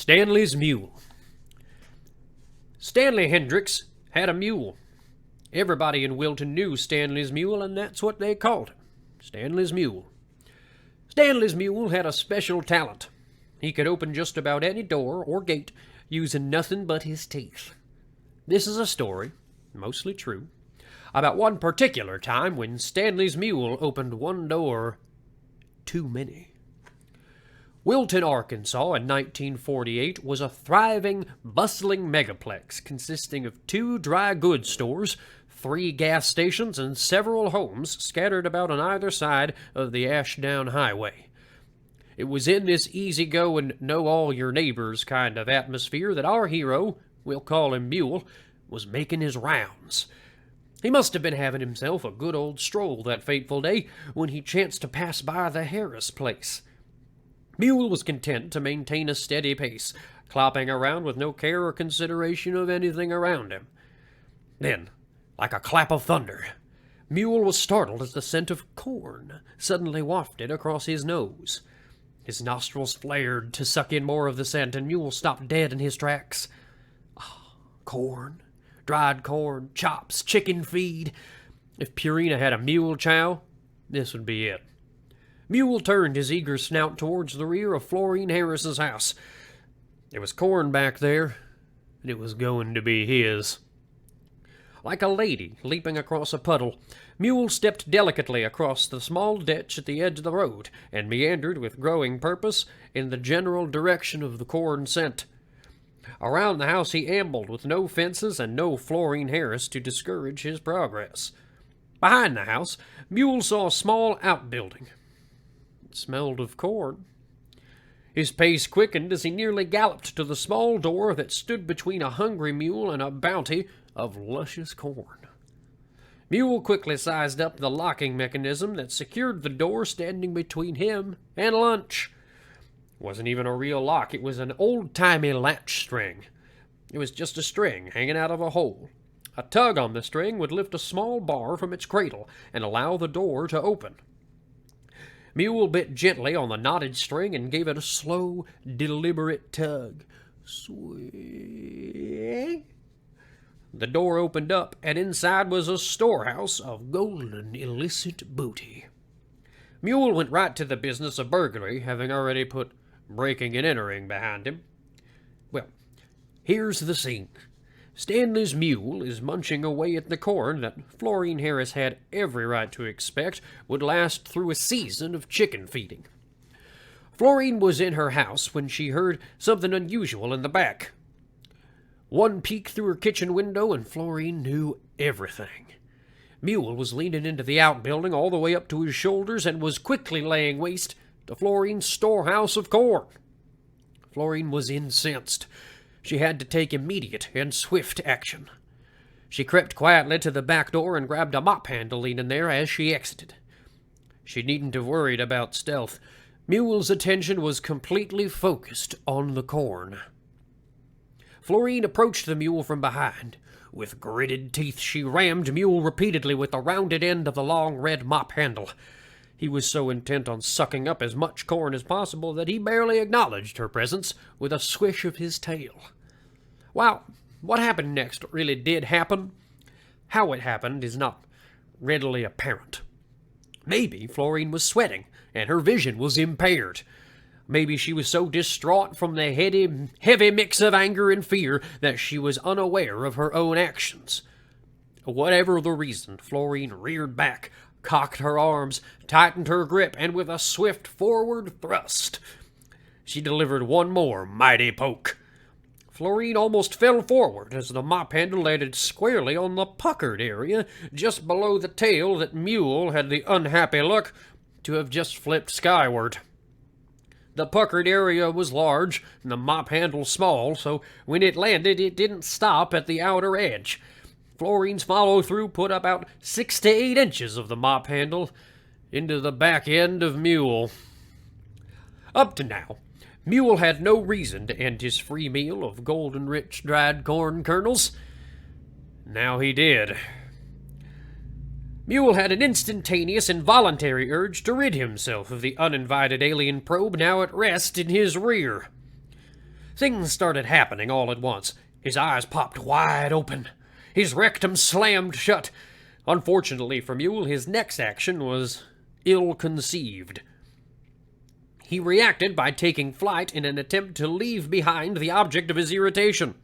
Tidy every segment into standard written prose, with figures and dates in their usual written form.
Stanley's Mule. Stanley Hendricks had a mule. Everybody in Wilton knew Stanley's Mule, and that's what they called him, Stanley's Mule. Stanley's Mule had a special talent. He could open just about any door or gate using nothing but his teeth. This is a story, mostly true, about one particular time when Stanley's Mule opened one door too many. Wilton, Arkansas in 1948 was a thriving, bustling megaplex consisting of 2 dry goods stores, 3 gas stations, and several homes scattered about on either side of the Ashdown Highway. It was in this easygoing, know-all-your-neighbors kind of atmosphere that our hero, we'll call him Mule, was making his rounds. He must have been having himself a good old stroll that fateful day when he chanced to pass by the Harris place. Mule was content to maintain a steady pace, clopping around with no care or consideration of anything around him. Then, like a clap of thunder, Mule was startled as the scent of corn suddenly wafted across his nose. His nostrils flared to suck in more of the scent, and Mule stopped dead in his tracks. Corn, dried corn, chops, chicken feed. If Purina had a mule chow, this would be it. Mule turned his eager snout towards the rear of Florine Harris's house. There was corn back there, and it was going to be his. Like a lady leaping across a puddle, Mule stepped delicately across the small ditch at the edge of the road and meandered with growing purpose in the general direction of the corn scent. Around the house he ambled with no fences and no Florine Harris to discourage his progress. Behind the house, Mule saw a small outbuilding. It smelled of corn. His pace quickened as he nearly galloped to the small door that stood between a hungry mule and a bounty of luscious corn. Mule quickly sized up the locking mechanism that secured the door standing between him and lunch. It wasn't even a real lock. It was an old-timey latch string. It was just a string hanging out of a hole. A tug on the string would lift a small bar from its cradle and allow the door to open. Mule bit gently on the knotted string and gave it a slow, deliberate tug. Swing. The door opened up, and inside was a storehouse of golden illicit booty. Mule went right to the business of burglary, having already put breaking and entering behind him. Well, here's the scene. Stanley's Mule is munching away at the corn that Florine Harris had every right to expect would last through a season of chicken feeding. Florine was in her house when she heard something unusual in the back. One peek through her kitchen window and Florine knew everything. Mule was leaning into the outbuilding all the way up to his shoulders and was quickly laying waste to Florine's storehouse of corn. Florine was incensed. She had to take immediate and swift action. She crept quietly to the back door and grabbed a mop handle leaning there as she exited. She needn't have worried about stealth. Mule's attention was completely focused on the corn. Florine approached the mule from behind. With gritted teeth, she rammed Mule repeatedly with the rounded end of the long red mop handle. He was so intent on sucking up as much corn as possible that he barely acknowledged her presence with a swish of his tail. While what happened next really did happen, how it happened is not readily apparent. Maybe Florine was sweating, and her vision was impaired. Maybe she was so distraught from the heavy mix of anger and fear that she was unaware of her own actions. Whatever the reason, Florine reared back, cocked her arms, tightened her grip, and with a swift forward thrust, she delivered one more mighty poke. Florine almost fell forward as the mop handle landed squarely on the puckered area just below the tail that Mule had the unhappy luck to have just flipped skyward. The puckered area was large and the mop handle small, so when it landed, it didn't stop at the outer edge. Florine's follow-through put about 6 to 8 inches of the mop handle into the back end of Mule. Up to now, Mule had no reason to end his free meal of golden-rich dried corn kernels. Now he did. Mule had an instantaneous and voluntary urge to rid himself of the uninvited alien probe now at rest in his rear. Things started happening all at once. His eyes popped wide open. His rectum slammed shut. Unfortunately for Mule, his next action was ill-conceived. He reacted by taking flight in an attempt to leave behind the object of his irritation.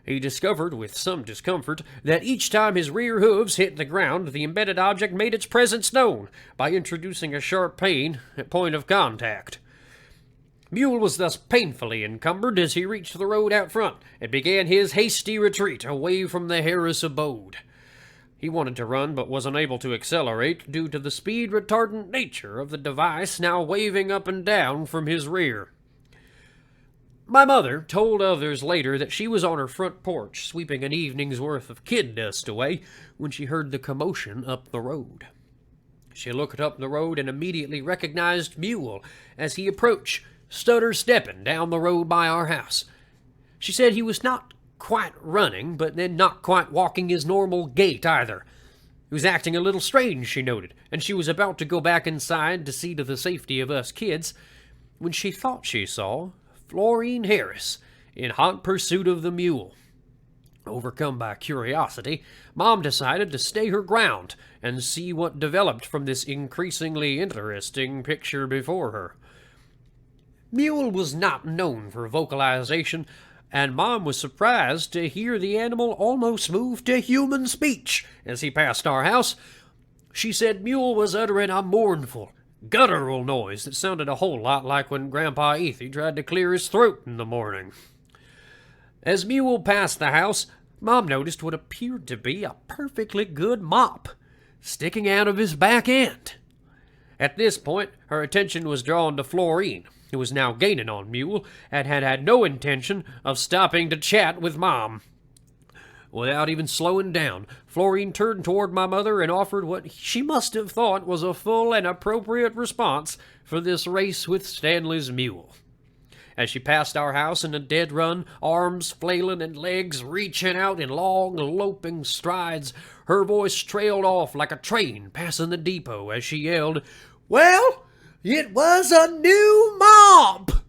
He discovered, with some discomfort, that each time his rear hooves hit the ground, the embedded object made its presence known by introducing a sharp pain at point of contact. Mule was thus painfully encumbered as he reached the road out front and began his hasty retreat away from the Harris abode. He wanted to run, but was unable to accelerate due to the speed-retardant nature of the device now waving up and down from his rear. My mother told others later that she was on her front porch sweeping an evening's worth of kid dust away when she heard the commotion up the road. She looked up the road and immediately recognized Mule as he approached, stutter-stepping down the road by our house. She said he was not quite running, but then not quite walking his normal gait either. He was acting a little strange, she noted, and she was about to go back inside to see to the safety of us kids when she thought she saw Florine Harris in hot pursuit of the mule. Overcome by curiosity, Mom decided to stay her ground and see what developed from this increasingly interesting picture before her. Mule was not known for vocalization, and Mom was surprised to hear the animal almost move to human speech as he passed our house. She said Mule was uttering a mournful, guttural noise that sounded a whole lot like when Grandpa Ethy tried to clear his throat in the morning. As Mule passed the house, Mom noticed what appeared to be a perfectly good mop sticking out of his back end. At this point, her attention was drawn to Florine, who was now gaining on Mule and had no intention of stopping to chat with Mom. Without even slowing down, Florine turned toward my mother and offered what she must have thought was a full and appropriate response for this race with Stanley's mule. As she passed our house in a dead run, arms flailing and legs reaching out in long, loping strides, her voice trailed off like a train passing the depot as she yelled, "Well, it was a new mop!"